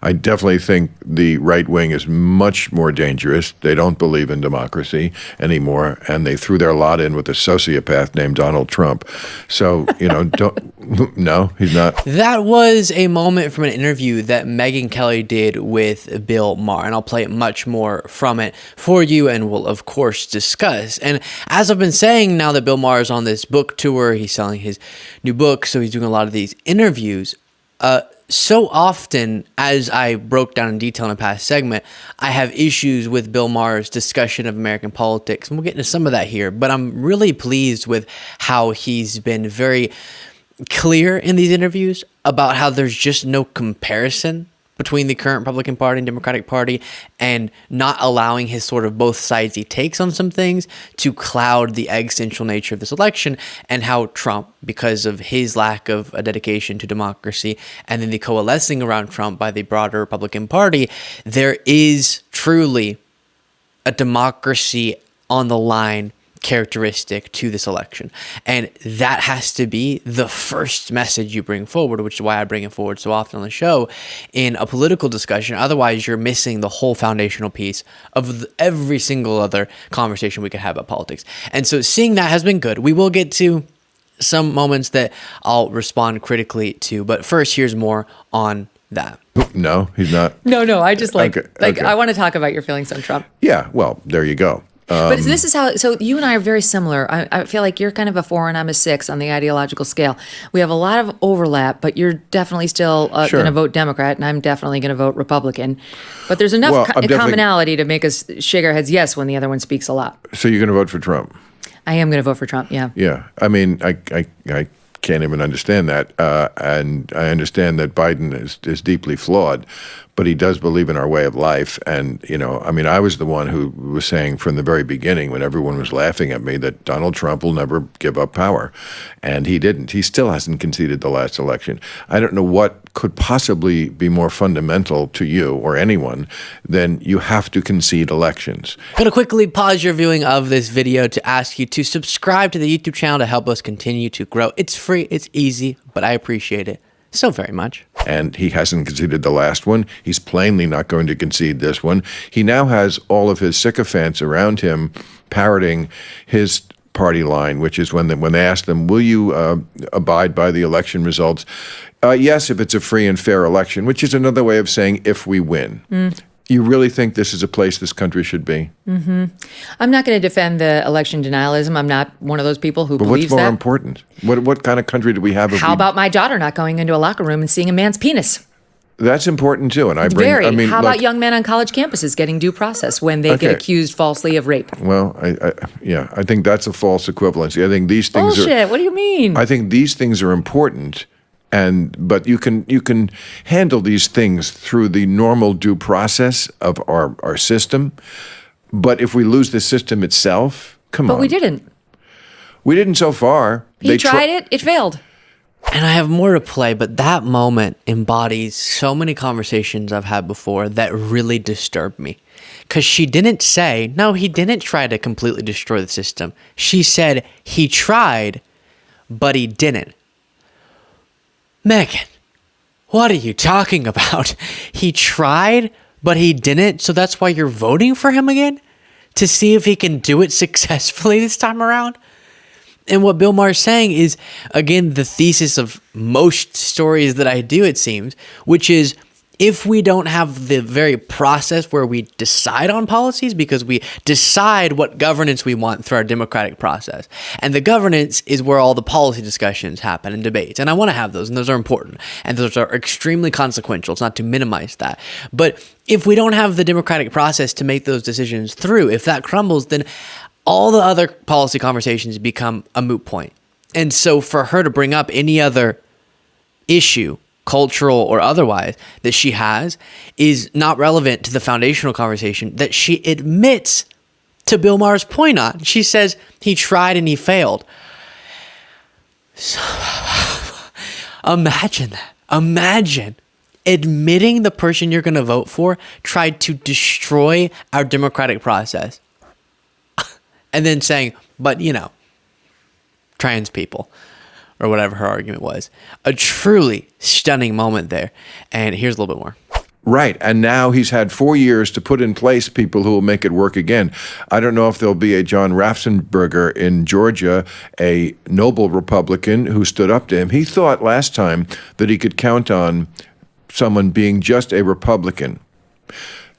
I definitely think the right wing is much more dangerous. They don't believe in democracy anymore, and they threw their lot in with a sociopath named Donald Trump. So, no, he's not. That was a moment from an interview that Megyn Kelly did with Bill Maher, and I'll play much more from it for you, and we'll, of course, discuss. And as I've been saying, now that Bill Maher is on this book tour, he's selling his new book, so he's doing a lot of these interviews. So often, as I broke down in detail in a past segment, I have issues with Bill Maher's discussion of American politics, and we'll get into some of that here, but I'm really pleased with how he's been very clear in these interviews about how there's just no comparison between the current Republican Party and Democratic Party, and not allowing his sort of both sides he takes on some things to cloud the existential nature of this election, and how Trump, because of his lack of a dedication to democracy and then the coalescing around Trump by the broader Republican Party, there is truly a democracy on the line characteristic to this election. And that has to be the first message you bring forward, which is why I bring it forward so often on the show in a political discussion. Otherwise, you're missing the whole foundational piece of every single other conversation we could have about politics. And so seeing that has been good. We will get to some moments that I'll respond critically to, but first, here's more on that. No, he's not. No, I just Okay. I want to talk about your feelings on Trump. Yeah, well, there you go. But this is how, so you and I are very similar. I feel like you're kind of a 4 and I'm a 6 on the ideological scale. We have a lot of overlap, but you're definitely still Sure. going to vote Democrat, and I'm definitely going to vote Republican. But there's enough commonality to make us shake our heads yes when the other one speaks a lot. So you're going to vote for Trump? I am going to vote for Trump, yeah. Yeah. I mean, I can't even understand that. And I understand that Biden is deeply flawed, but he does believe in our way of life. And, I was the one who was saying from the very beginning, when everyone was laughing at me, that Donald Trump will never give up power. And he didn't. He still hasn't conceded the last election. I don't know what could possibly be more fundamental to you or anyone than you have to concede elections. I'm going to quickly pause your viewing of this video to ask you to subscribe to the YouTube channel to help us continue to grow. It's free, it's easy, but I appreciate it so very much. And he hasn't conceded the last one. He's plainly not going to concede this one. He now has all of his sycophants around him parroting his party line, which is when they ask them, will you abide by the election results? Yes, if it's a free and fair election, which is another way of saying if we win. You really think this is a place this country should be? Mm-hmm. I'm not going to defend the election denialism. I'm not one of those people who believes that. But what's more important? What kind of country do we have? How about my daughter not going into a locker room and seeing a man's penis? That's important too. And How about young men on college campuses getting due process when they get accused falsely of rape? Well, I think that's a false equivalency. I think these things Bullshit. What do you mean? I think these things are important. But you can handle these things through the normal due process of our system. But if we lose the system itself, come on. But we didn't. We didn't so far. He tried it. It failed. And I have more to play, but that moment embodies so many conversations I've had before that really disturbed me. Because she didn't say, no, he didn't try to completely destroy the system. She said he tried, but he didn't. Megyn, what are you talking about? He tried, but he didn't, so that's why you're voting for him again? To see if he can do it successfully this time around? And what Bill Maher is saying is, again, the thesis of most stories that I do, it seems, which is if we don't have the very process where we decide on policies, because we decide what governance we want through our democratic process. And the governance is where all the policy discussions happen and debates. And I want to have those, and those are important. And those are extremely consequential. It's not to minimize that. But if we don't have the democratic process to make those decisions through, if that crumbles, then all the other policy conversations become a moot point. And so for her to bring up any other issue, cultural or otherwise, that she has is not relevant to the foundational conversation that she admits to Bill Maher's point on. She says he tried and he failed. So, imagine that. Imagine admitting the person you're going to vote for tried to destroy our democratic process. And then saying, but trans people. Or whatever her argument was. A truly stunning moment there. And here's a little bit more. Right. And now he's had 4 years to put in place people who will make it work again. I don't know if there'll be a John Ratzenberger in Georgia, a noble Republican who stood up to him. He thought last time that he could count on someone being just a Republican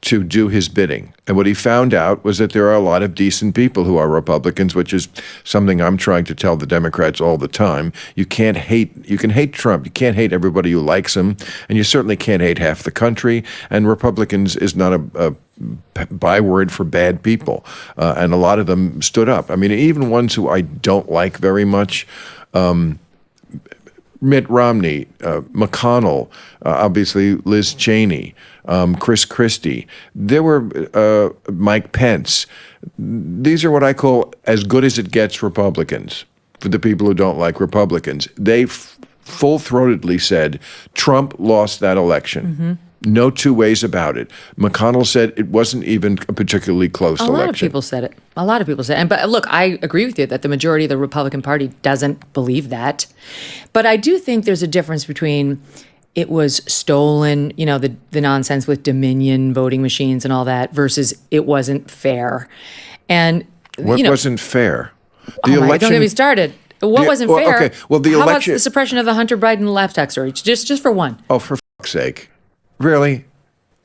to do his bidding. And what he found out was that there are a lot of decent people who are Republicans, which is something I'm trying to tell the Democrats all the time. You can hate Trump. You can't hate everybody who likes him. And you certainly can't hate half the country. And Republicans is not a byword for bad people. And a lot of them stood up. I mean, even ones who I don't like very much, Mitt Romney, McConnell, obviously Liz Cheney, Chris Christie. There were Mike Pence. These are what I call as good as it gets Republicans. For the people who don't like Republicans, they full-throatedly said Trump lost that election. Mm-hmm. No two ways about it. McConnell said it wasn't even a particularly close election. A lot of people said it. A lot of people said it. But look, I agree with you that the majority of the Republican Party doesn't believe that. But I do think there's a difference between it was stolen, the nonsense with Dominion voting machines and all that, versus it wasn't fair. And what wasn't fair? The election. Don't get me started. What wasn't fair? Okay. Well, the How election. about the suppression of the Hunter Biden laptop story? Just for one. Oh, for fuck's sake. Really?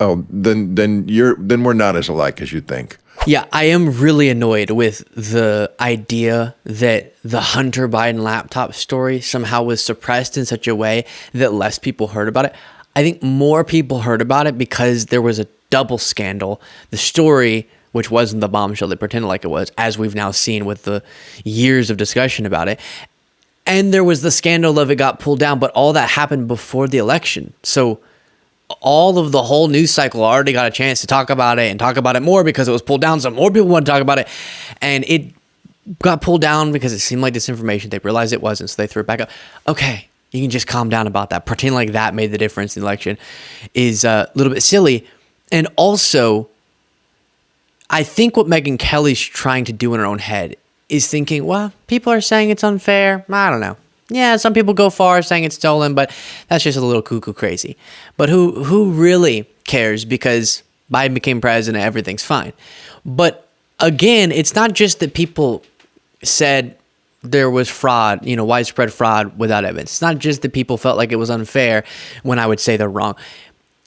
Oh, then we're not as alike as you think. Yeah, I am really annoyed with the idea that the Hunter Biden laptop story somehow was suppressed in such a way that less people heard about it. I think more people heard about it because there was a double scandal. The story, which wasn't the bombshell they pretended like it was, as we've now seen with the years of discussion about it. And there was the scandal of it got pulled down, but all that happened before the election. So all of the whole news cycle already got a chance to talk about it and talk about it more because it was pulled down. So more people want to talk about it. And it got pulled down because it seemed like disinformation. They realized it wasn't, so they threw it back up. Okay, you can just calm down about that. Pretend like that made the difference in the election is a little bit silly. And also, I think what Megyn Kelly's trying to do in her own head is thinking, well, people are saying it's unfair. I don't know. Yeah, some people go far saying it's stolen, but that's just a little cuckoo crazy. But who really cares? Because Biden became president, everything's fine. But again, it's not just that people said there was fraud, widespread fraud without evidence. It's not just that people felt like it was unfair when I would say they're wrong.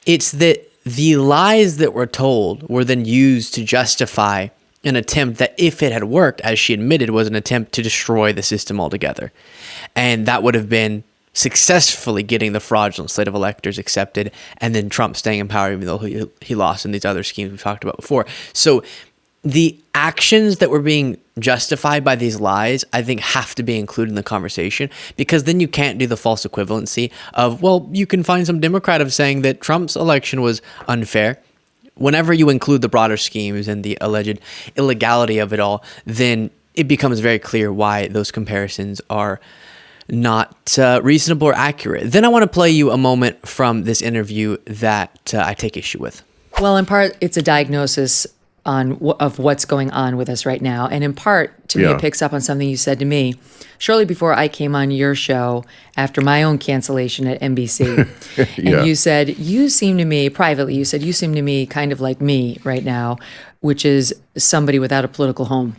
It's that the lies that were told were then used to justify an attempt that, if it had worked, as she admitted, was an attempt to destroy the system altogether. And that would have been successfully getting the fraudulent slate of electors accepted and then Trump staying in power even though he lost in these other schemes we've talked about before. So the actions that were being justified by these lies, I think, have to be included in the conversation, because then you can't do the false equivalency of, well, you can find some Democrat of saying that Trump's election was unfair. Whenever you include the broader schemes and the alleged illegality of it all, then it becomes very clear why those comparisons are not reasonable or accurate. Then I want to play you a moment from this interview that I take issue with. Well, in part, it's a diagnosis of what's going on with us right now. And in part, to me, it picks up on something you said to me shortly before I came on your show after my own cancellation at NBC. And you said, you seem to me, privately, you said, you seem to me kind of like me right now, which is somebody without a political home.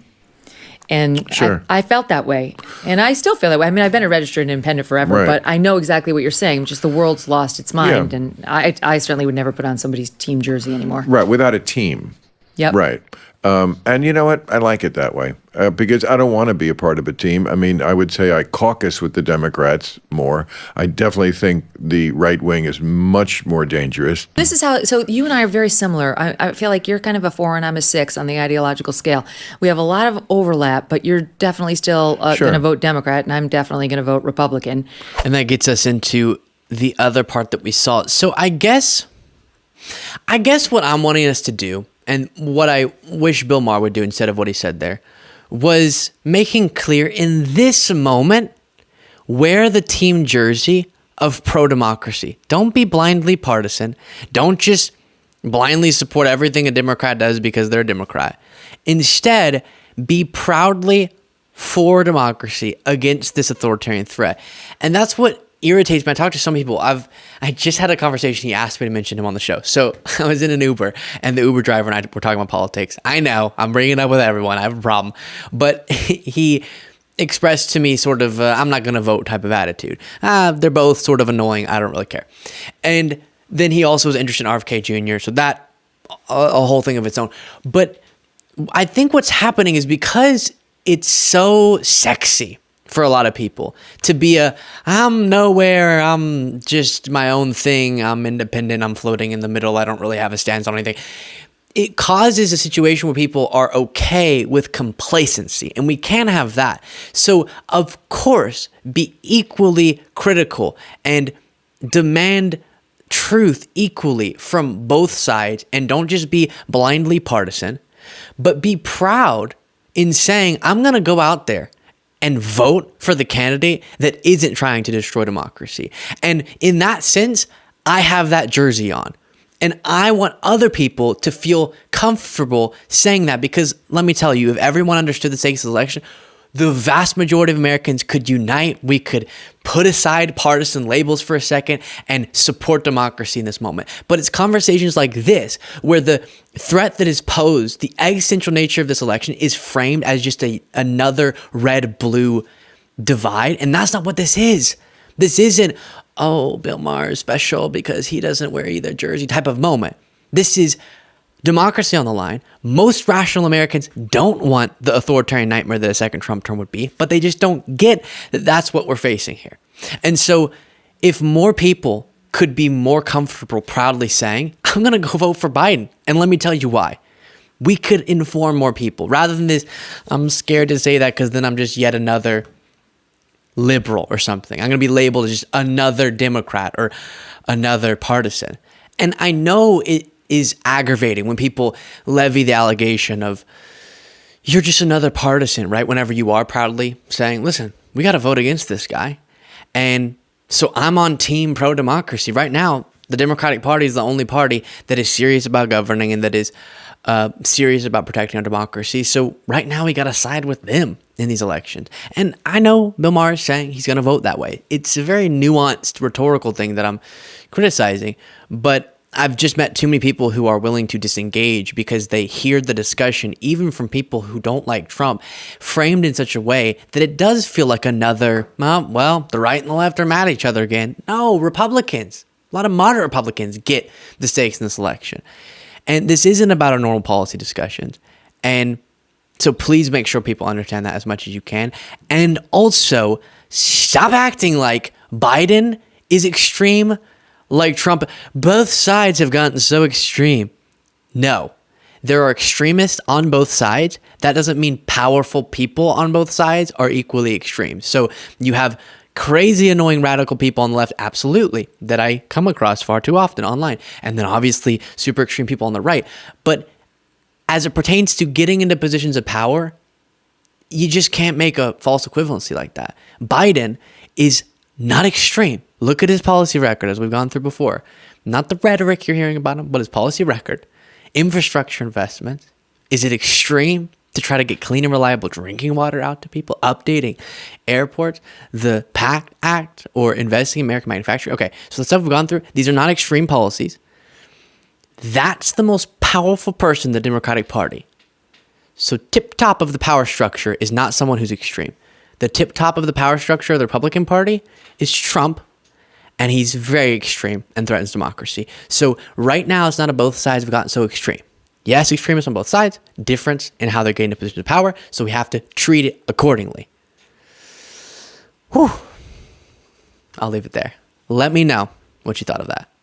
And sure. I felt that way. And I still feel that way. I mean, I've been a registered independent forever, right. But I know exactly what you're saying. Just the world's lost its mind. Yeah. And I certainly would never put on somebody's team jersey anymore. Right, without a team. Yep. Right. And you know what? I like it that way because I don't want to be a part of a team. I mean, I would say I caucus with the Democrats more. I definitely think the right wing is much more dangerous. This is how, so you and I are very similar. I feel like you're kind of a 4 and I'm a 6 on the ideological scale. We have a lot of overlap, but you're definitely still Sure. going to vote Democrat, and I'm definitely going to vote Republican. And that gets us into the other part that we saw. So I guess what I'm wanting us to do, and what I wish Bill Maher would do instead of what he said there, was making clear in this moment, wear the team jersey of pro-democracy. Don't be blindly partisan. Don't just blindly support everything a Democrat does because they're a Democrat. Instead, be proudly for democracy against this authoritarian threat. And that's what irritates me. I talk to some people. I just had a conversation. He asked me to mention him on the show. So I was in an Uber, and the Uber driver and I were talking about politics. I know I'm bringing it up with everyone. I have a problem, but he expressed to me sort of I'm not going to vote type of attitude. They're both sort of annoying. I don't really care. And then he also was interested in RFK Jr. So that a whole thing of its own. But I think what's happening is because it's so sexy for a lot of people to be I'm nowhere, I'm just my own thing, I'm independent, I'm floating in the middle, I don't really have a stance on anything. It causes a situation where people are okay with complacency, and we can't have that. So, of course, be equally critical and demand truth equally from both sides, and don't just be blindly partisan, but be proud in saying, I'm going to go out there and vote for the candidate that isn't trying to destroy democracy. And in that sense, I have that jersey on. And I want other people to feel comfortable saying that, because let me tell you, if everyone understood the stakes of the election, the vast majority of Americans could unite. We could put aside partisan labels for a second and support democracy in this moment. But it's conversations like this where the threat that is posed, the existential nature of this election, is framed as just another red-blue divide. And that's not what this is. This isn't, oh, Bill Maher is special because he doesn't wear either jersey type of moment. This is democracy on the line. Most rational Americans don't want the authoritarian nightmare that a second Trump term would be, but they just don't get that that's what we're facing here. And so if more people could be more comfortable proudly saying, I'm going to go vote for Biden, and let me tell you why. We could inform more people rather than this, I'm scared to say that because then I'm just yet another liberal or something. I'm going to be labeled as just another Democrat or another partisan. And I know it is aggravating when people levy the allegation of you're just another partisan, right? Whenever you are proudly saying, listen, we got to vote against this guy. And so I'm on team pro-democracy. Right now, the Democratic Party is the only party that is serious about governing and that is serious about protecting our democracy. So right now we got to side with them in these elections. And I know Bill Maher is saying he's going to vote that way. It's a very nuanced rhetorical thing that I'm criticizing, but I've just met too many people who are willing to disengage because they hear the discussion, even from people who don't like Trump, framed in such a way that it does feel like another, well, the right and the left are mad at each other again. No, Republicans, a lot of moderate Republicans get the stakes in this election. And this isn't about a normal policy discussion. And so please make sure people understand that as much as you can. And also, stop acting like Biden is extreme, like Trump. Both sides have gotten so extreme. No, there are extremists on both sides. That doesn't mean powerful people on both sides are equally extreme. So you have crazy, annoying, radical people on the left, absolutely, that I come across far too often online. And then obviously super extreme people on the right. But as it pertains to getting into positions of power, you just can't make a false equivalency like that. Biden is not extreme. Look at his policy record, as we've gone through before. Not the rhetoric you're hearing about him, but his policy record. Infrastructure investments. Is it extreme to try to get clean and reliable drinking water out to people? Updating airports, the PACT Act, or investing in American manufacturing? Okay, so the stuff we've gone through, these are not extreme policies. That's the most powerful person in the Democratic Party. So tip top of the power structure is not someone who's extreme. The tip top of the power structure of the Republican Party is Trump, and he's very extreme and threatens democracy. So right now, it's not a both sides have gotten so extreme. Yes, extremists on both sides, difference in how they're getting to positions of power, so we have to treat it accordingly. Whew. I'll leave it there. Let me know what you thought of that.